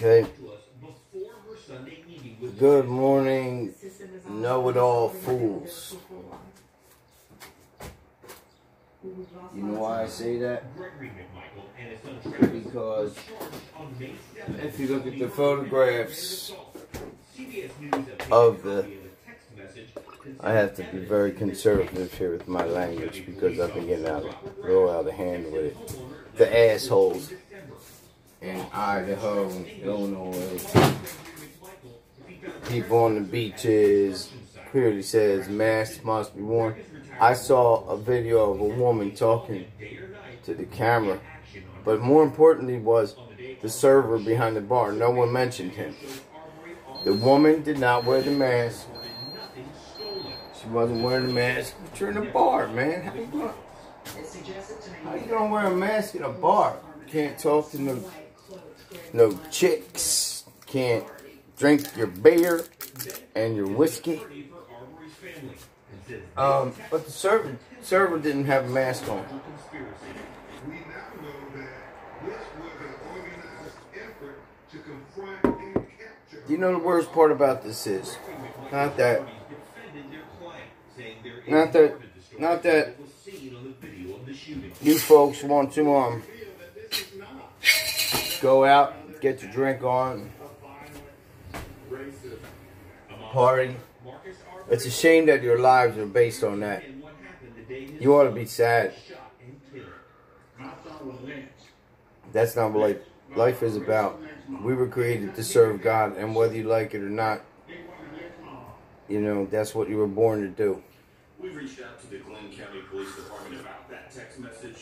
Okay. Good morning, know-it-all fools. You know why I say that? Because if you look at the photographs of I have to be very conservative here with my language because I've been getting real out of hand with it. The assholes in Idaho and Illinois, people on the beaches, clearly says masks must be worn. I saw a video of a woman talking to the camera, but more importantly was the server behind the bar. No one mentioned him. The woman did not wear the mask. She wasn't wearing the mask. But you're in a bar, man. How you gonna wear a mask in a bar? Can't talk to no chicks. Can't drink your beer and your whiskey. But the server didn't have a mask on. You know the worst part about this is not that you folks want to go out, get your drink on, party. It's a shame that your lives are based on that. You ought to be sad. That's not what life is about. We were created to serve God, and whether you like it or not, you know, that's what you were born to do.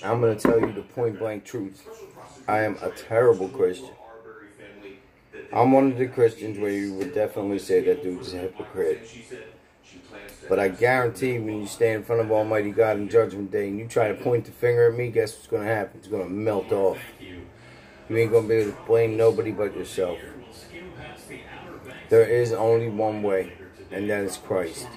I'm going to tell you the point-blank truth. I am a terrible Christian. I'm one of the Christians where you would definitely say that dude's a hypocrite. But I guarantee when you stand in front of Almighty God in Judgment Day and you try to point the finger at me, guess what's going to happen? It's going to melt off. You ain't going to be able to blame nobody but yourself. There is only one way, and that is Christ.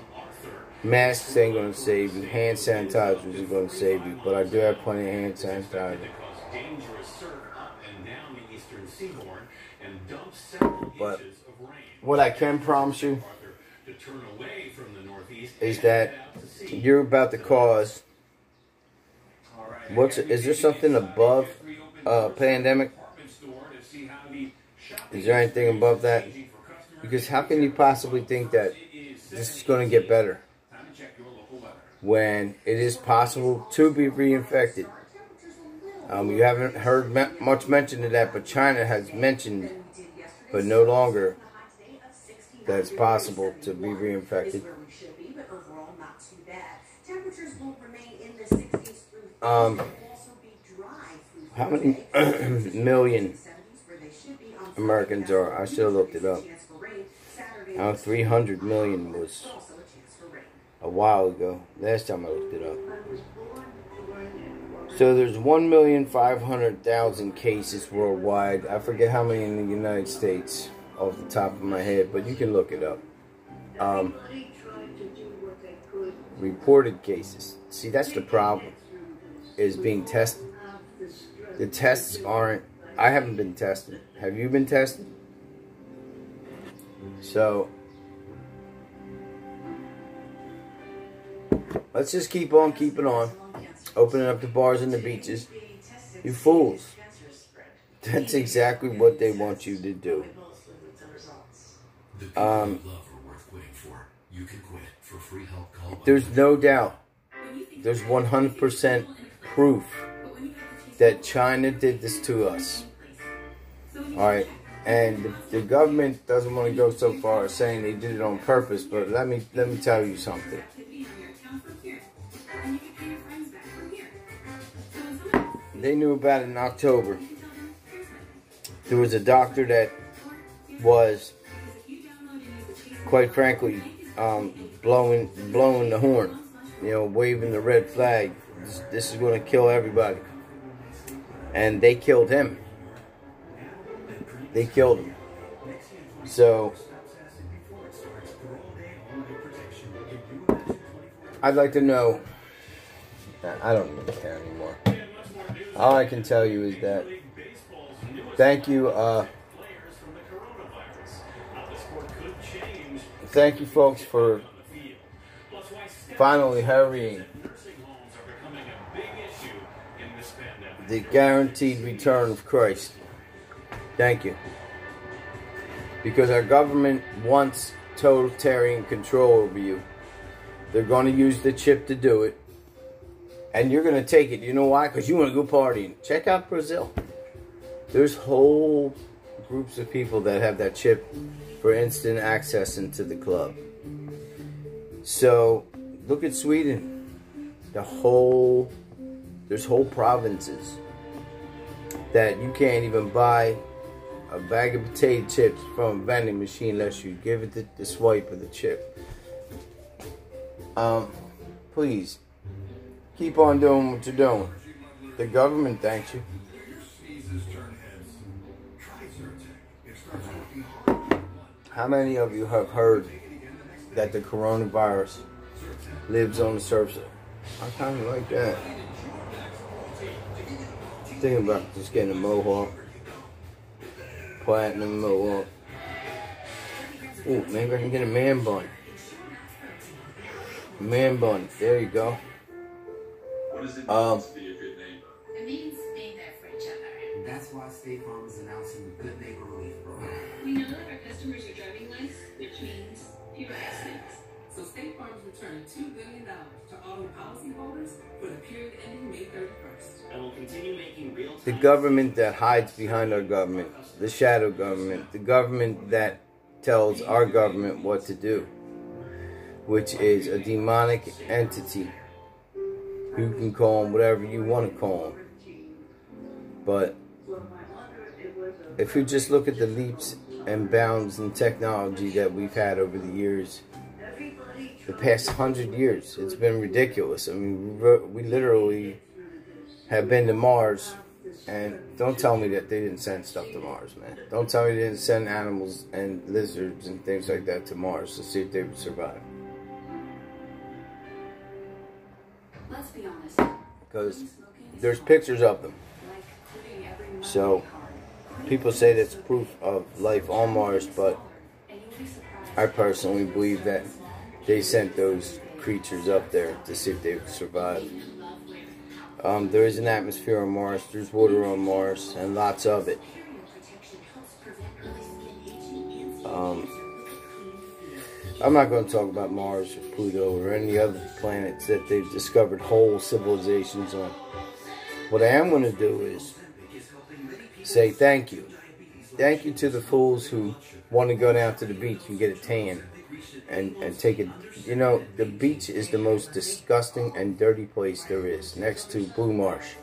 Masks ain't going to save you. Hand sanitizers are going to save you. But I do have plenty of hand sanitizer. But what I can promise you is that you're about to cause... Is there something above pandemic? Is there anything above that? Because how can you possibly think that this is going to get better when it is possible to be reinfected? You haven't heard much mention of that, but China has mentioned, but no longer, that it's possible to be reinfected. How many million Americans are? I should have looked it up. 300 million was a while ago. Last time I looked it up. So there's 1,500,000 cases worldwide. I forget how many in the United States off the top of my head, but you can look it up. Reported cases. See, that's the problem. Is being tested. The tests aren't... I haven't been tested. Have you been tested? So, let's just keep on keeping on. Opening up the bars and the beaches. You fools. That's exactly what they want you to do. There's no doubt. There's 100% proof that China did this to us. Alright, and the government doesn't want to go so far as saying they did it on purpose, but let me tell you something. They knew about it in October. There was a doctor that was, quite frankly, blowing the horn, you know, waving the red flag. This is going to kill everybody. And they killed him. They killed him. So, I'd like to know. I don't even care anymore. All I can tell you is that thank you thank you folks for finally hurrying. The guaranteed return of Christ. Thank you. Because our government wants totalitarian control over you. They're going to use the chip to do it. And you're going to take it. You know why? Because you want to go partying. Check out Brazil. There's whole groups of people that have that chip for instant access into the club. So, look at Sweden. There's whole provinces that you can't even buy a bag of potato chips from a vending machine unless you give it the swipe of the chip. Please, keep on doing what you're doing. The government thanks you. How many of you have heard that the coronavirus lives on the surface? I kind of like that. Thinking about just getting a mohawk. Platinum mohawk. Ooh, maybe I can get a man bun. Man bun. There you go. What does it mean to be a good neighbor? It means being there for each other. That's why State Farm is announcing the Good Neighbor Relief Program. We know that our customers are driving less, which means fewer accidents. So State Farm is returning $2 billion to auto policyholders for the period ending May 31st. And will continue making real The government that hides behind our government, the shadow government, the government that tells our government what to do, which is a demonic entity. You can call them whatever you want to call them. But if you just look at the leaps and bounds in technology that we've had over the years, the past 100 years, it's been ridiculous. I mean, we literally have been to Mars, and don't tell me that they didn't send stuff to Mars, man. Don't tell me they didn't send animals and lizards and things like that to Mars to see if they would survive. Let's be honest. Because there's pictures of them. So, people say that's proof of life on Mars, but I personally believe that they sent those creatures up there to see if they would survive. There is an atmosphere on Mars, there's water on Mars, and lots of it. I'm not going to talk about Mars or Pluto or any other planets that they've discovered whole civilizations on. What I am going to do is say thank you. Thank you to the fools who want to go down to the beach and get a tan and take it. You know, the beach is the most disgusting and dirty place there is, next to Blue Marsh.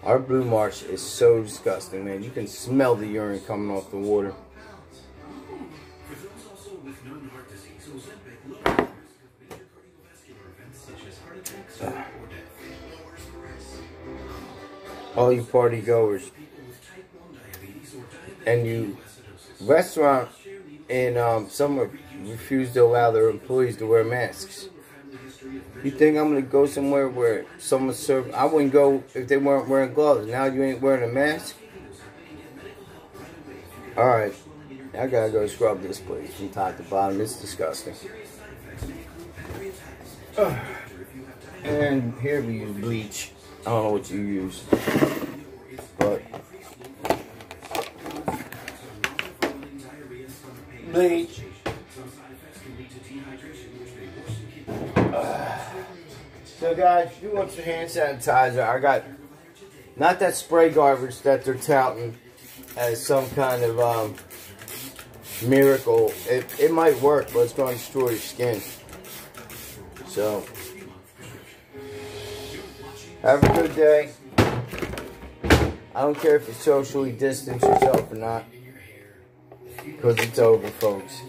Our Blue Marsh is so disgusting, man. You can smell the urine coming off the water. All you party goers and you restaurant and some refuse to allow their employees to wear masks. You think I'm gonna go somewhere where someone serve? I wouldn't go if they weren't wearing gloves. Now you ain't wearing a mask. All right, I gotta go scrub this place from top to bottom. It's disgusting. And here we use bleach. I don't know what you use, but bleach. So guys, if you want some hand sanitizer, I got not that spray garbage that they're touting as some kind of miracle. It might work, but it's going to destroy your skin. So have a good day. I don't care if you socially distance yourself or not, because it's over, folks.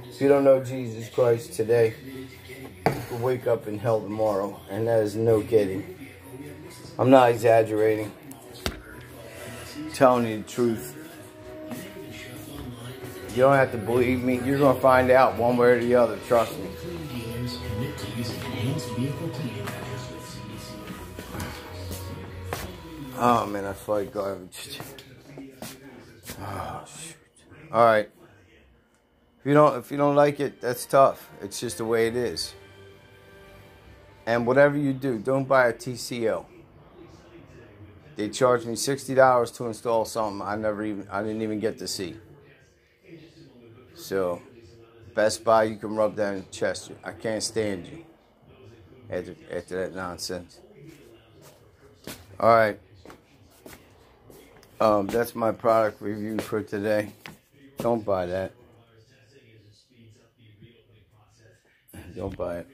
If you don't know Jesus Christ today, you will wake up in hell tomorrow, and that is no kidding. I'm not exaggerating. I'm telling you the truth. You don't have to believe me. You're going to find out one way or the other. Trust me. Oh man, I feel like garbage. Oh shoot. Alright. If you don't like it, that's tough. It's just the way it is. And whatever you do, don't buy a TCO. They charged me $60 to install something I didn't even get to see. So, Best Buy, you can rub that in the chest. I can't stand you after that nonsense. All right. That's my product review for today. Don't buy that. Don't buy it.